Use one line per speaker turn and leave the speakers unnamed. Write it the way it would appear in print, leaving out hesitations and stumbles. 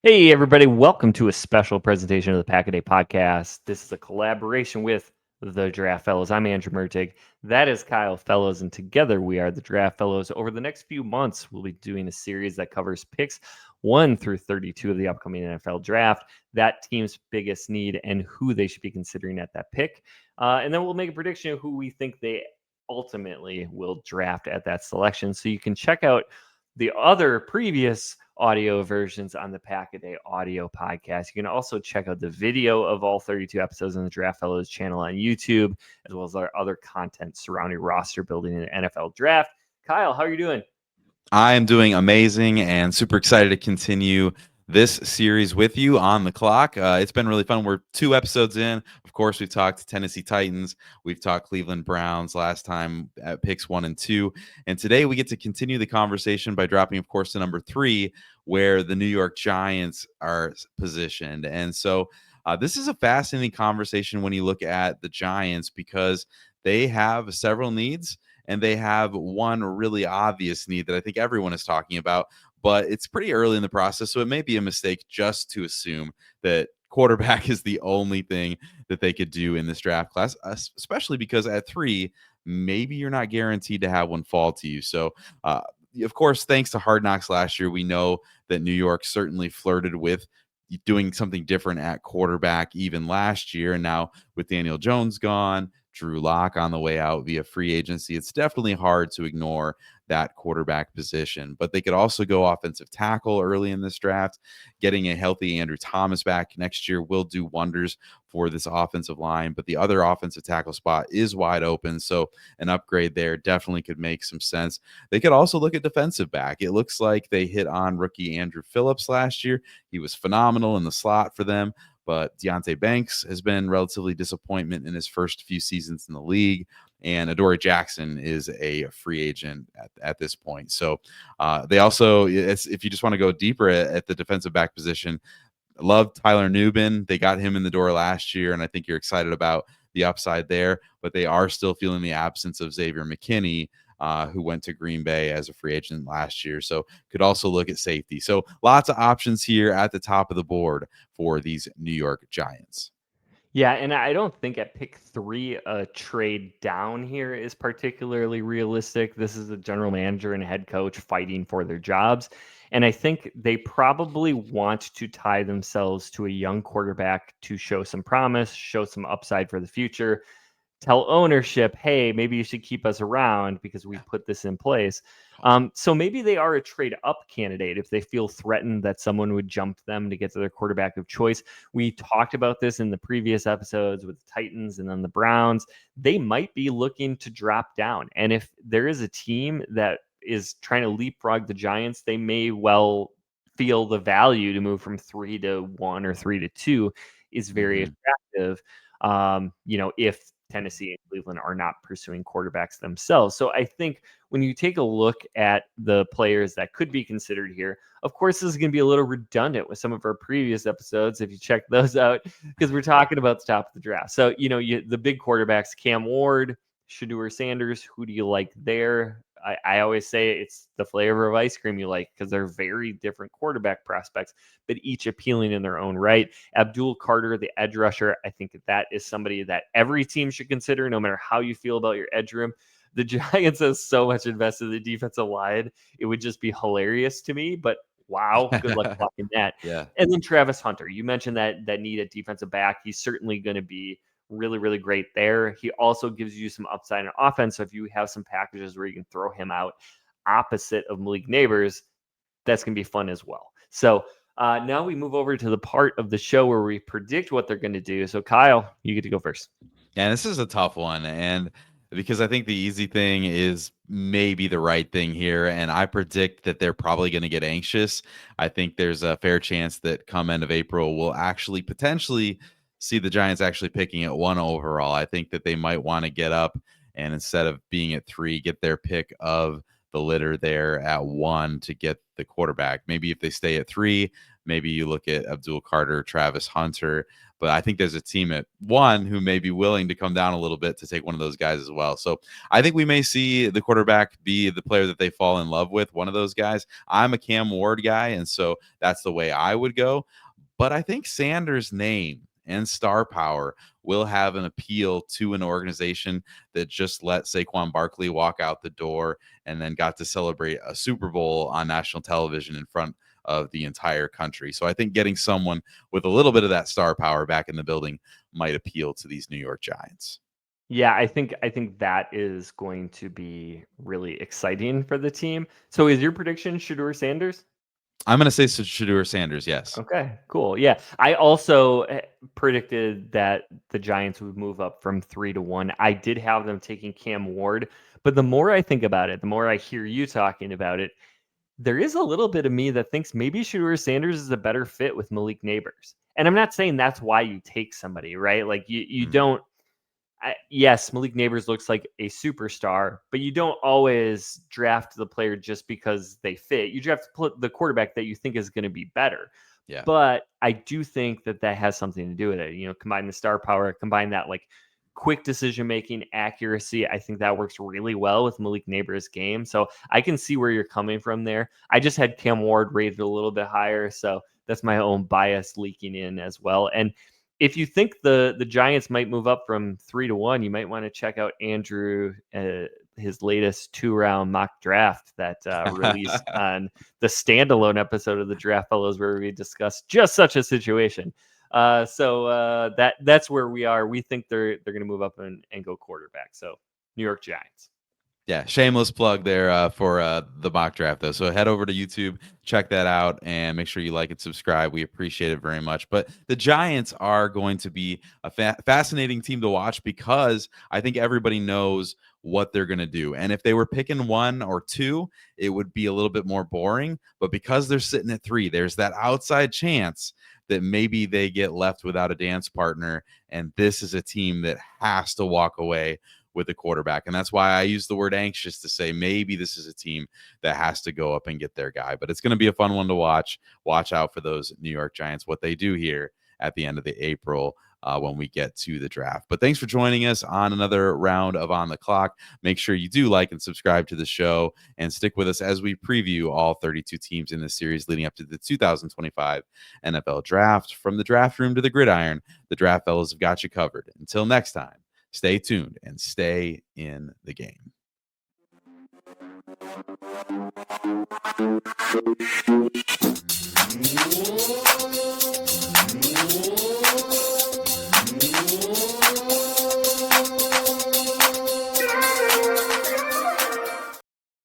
Hey, everybody, welcome to a special presentation of the Pack a Day podcast. This is a collaboration with the Draft Fellows. I'm Andrew Mertig. That is Kyle Fellows, and together we are the Draft Fellows. Over the next few months, we'll be doing a series that covers picks 1 through 32 of the upcoming NFL draft, that team's biggest need, and who they should be considering at that pick. And then we'll make a prediction of who we think they ultimately will draft at that selection. So you can check out the other previous audio versions on the Pack a Day audio podcast. You can also check out the video of all 32 episodes on the Draft Fellows channel on YouTube, as well as our other content surrounding roster building and NFL draft. Kyle, how are you doing?
I am doing amazing and super excited to continue this series with you on the clock. It's been really fun. We're 2 episodes in. Of course, we've talked Tennessee Titans. We've talked Cleveland Browns last time at picks 1 and 2. And today we get to continue the conversation by dropping, of course, to number 3, where the New York Giants are positioned. And so this is a fascinating conversation when you look at the Giants because they have several needs. And they have one really obvious need that I think everyone is talking about, but it's pretty early in the process. So it may be a mistake just to assume that quarterback is the only thing that they could do in this draft class, especially because at 3, maybe you're not guaranteed to have one fall to you. So, of course, thanks to Hard Knocks last year, we know that New York certainly flirted with doing something different at quarterback even last year. And now with Daniel Jones gone, Drew Lock on the way out via free agency, it's definitely hard to ignore that quarterback position. But they could also go offensive tackle early in this draft. Getting a healthy Andrew Thomas back next year will do wonders for this offensive line. But the other offensive tackle spot is wide open. So an upgrade there definitely could make some sense. They could also look at defensive back. It looks like they hit on rookie Andrew Phillips last year. He was phenomenal in the slot for them. But Deonte Banks has been relatively disappointment in his first few seasons in the league. And Adoree Jackson is a free agent at this point. So they also, if you just want to go deeper at the defensive back position, love Tyler Nubin. They got him in the door last year, and I think you're excited about the upside there. But they are still feeling the absence of Xavier McKinney, who went to Green Bay as a free agent last year. So could also look at safety. So lots of options here at the top of the board for these New York Giants.
Yeah, and I don't think at pick 3, a trade down here is particularly realistic. This is a general manager and head coach fighting for their jobs. And I think they probably want to tie themselves to a young quarterback to show some promise, show some upside for the future, tell ownership, hey, maybe you should keep us around because we put this in place. So maybe they are a trade up candidate if they feel threatened that someone would jump them to get to their quarterback of choice. We talked about this in the previous episodes with the Titans and then the Browns. They might be looking to drop down. And if there is a team that is trying to leapfrog the Giants, they may well feel the value to move from 3 to 1 or 3 to 2 is very attractive. If Tennessee and Cleveland are not pursuing quarterbacks themselves. So I think when you take a look at the players that could be considered here, of course, this is going to be a little redundant with some of our previous episodes if you check those out, because we're talking about the top of the draft. So, the big quarterbacks, Cam Ward, Shedeur Sanders, who do you like there? I always say it's the flavor of ice cream you like because they're very different quarterback prospects, but each appealing in their own right. Abdul Carter, the edge rusher, I think that is somebody that every team should consider, no matter how you feel about your edge room. The Giants have so much invested in the defensive line. It would just be hilarious to me, but wow, good luck blocking that.
Yeah.
And then Travis Hunter, you mentioned that need at defensive back. He's certainly going to be really, really great there. He also gives you some upside in offense. So if you have some packages where you can throw him out opposite of Malik Neighbors, that's going to be fun as well. So now we move over to the part of the show where we predict what they're going to do. So Kyle, you get to go first.
Yeah, this is a tough one. And because I think the easy thing is maybe the right thing here. And I predict that they're probably going to get anxious. I think there's a fair chance that come end of April, we'll actually potentially see the Giants actually picking at 1 overall. I think that they might want to get up and instead of being at 3, get their pick of the litter there at 1 to get the quarterback. Maybe if they stay at 3, maybe you look at Abdul Carter, Travis Hunter. But I think there's a team at 1 who may be willing to come down a little bit to take one of those guys as well. So I think we may see the quarterback be the player that they fall in love with, one of those guys. I'm a Cam Ward guy, and so that's the way I would go. But I think Sanders' name and star power will have an appeal to an organization that just let Saquon Barkley walk out the door and then got to celebrate a Super Bowl on national television in front of the entire country. So I think getting someone with a little bit of that star power back in the building might appeal to these New York Giants.
Yeah, I think that is going to be really exciting for the team. So is your prediction Shedeur Sanders?
I'm going to say Shedeur Sanders, yes.
Okay, cool. Yeah, I also predicted that the Giants would move up from 3 to 1. I did have them taking Cam Ward, but the more I think about it, the more I hear you talking about it, there is a little bit of me that thinks maybe Shedeur Sanders is a better fit with Malik Neighbors. And I'm not saying that's why you take somebody, right? Like you don't. Yes, Malik Neighbors looks like a superstar, but you don't always draft the player just because they fit. You draft the quarterback that you think is going to be better.
Yeah.
But I do think that has something to do with it. You know, combine the star power, combine that like quick decision making, accuracy. I think that works really well with Malik Neighbors' game. So I can see where you're coming from there. I just had Cam Ward rated a little bit higher, so that's my own bias leaking in as well. And if you think the Giants might move up from 3 to 1, you might want to check out Andrew, his latest 2-round mock draft that released on the standalone episode of the Draft Fellows, where we discussed just such a situation. So that's where we are. We think they're going to move up and go quarterback. So New York Giants.
Yeah, shameless plug there for the mock draft, though. So head over to YouTube, check that out, and make sure you like and subscribe. We appreciate it very much. But the Giants are going to be a fascinating team to watch because I think everybody knows what they're going to do. And if they were picking 1 or 2, it would be a little bit more boring. But because they're sitting at 3, there's that outside chance that maybe they get left without a dance partner. And this is a team that has to walk away with a quarterback. And that's why I use the word anxious to say maybe this is a team that has to go up and get their guy. But it's going to be a fun one to watch. Watch out for those New York Giants, what they do here at the end of the April when we get to the draft. But thanks for joining us on another round of On the Clock. Make sure you do like and subscribe to the show and stick with us as we preview all 32 teams in this series leading up to the 2025 NFL Draft. From the draft room to the gridiron, the Draft Fellows have got you covered. Until next time, stay tuned and stay in the game.